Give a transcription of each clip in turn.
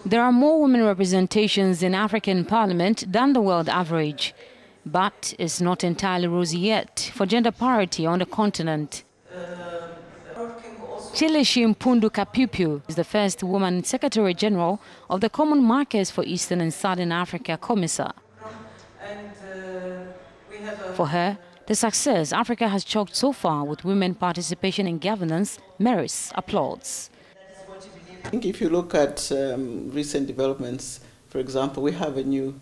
There are more women representations in African Parliament than the world average, but it's not entirely rosy yet for gender parity on the continent. Chileshe Mpundu Kapwepwe is the first woman Secretary General of the Common Markets for Eastern and Southern Africa COMESA. For her, the success Africa has chalked so far with women participation in governance merits applauds. I think if you look at recent developments, for example, we have a new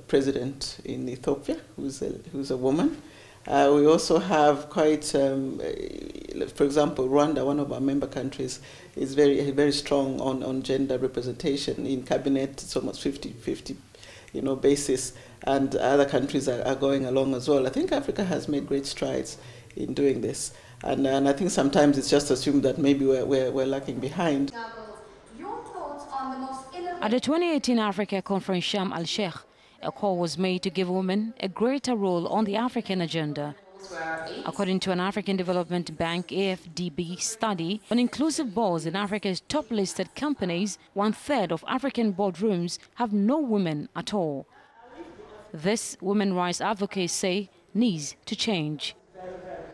president in Ethiopia who's a woman. We also have quite, for example, Rwanda, one of our member countries, is very strong on gender representation in cabinet. It's almost 50-50, basis, and other countries are going along as well. I think Africa has made great strides in doing this, and I think sometimes it's just assumed that maybe we're lacking behind. At the 2018 Africa Conference Sharm al-Sheikh, a call was made to give women a greater role on the African agenda. According to an African Development Bank AFDB study on inclusive boards in Africa's top-listed companies, 1/3 of African boardrooms have no women at all. This women rights advocates say needs to change.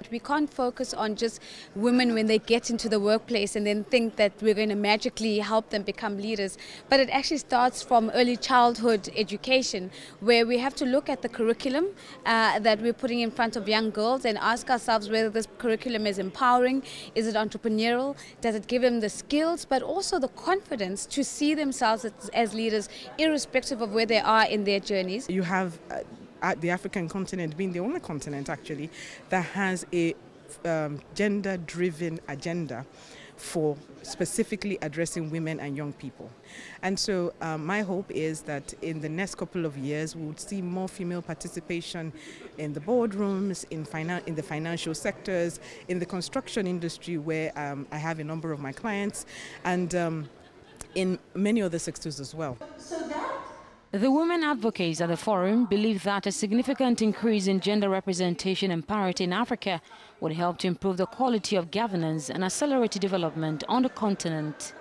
We can't focus on just women when they get into the workplace and then think that we're going to magically help them become leaders. But it actually starts from early childhood education, where we have to look at the curriculum that we're putting in front of young girls and ask ourselves whether this curriculum is empowering, is it entrepreneurial, does it give them the skills, but also the confidence to see themselves as leaders, irrespective of where they are in their journeys. You have the African continent being the only continent actually that has a gender-driven agenda for specifically addressing women and young people. And so my hope is that in the next couple of years we would see more female participation in the boardrooms, in the financial sectors, in the construction industry where I have a number of my clients, and in many other sectors as well. The women advocates at the forum believe that a significant increase in gender representation and parity in Africa would help to improve the quality of governance and accelerate development on the continent.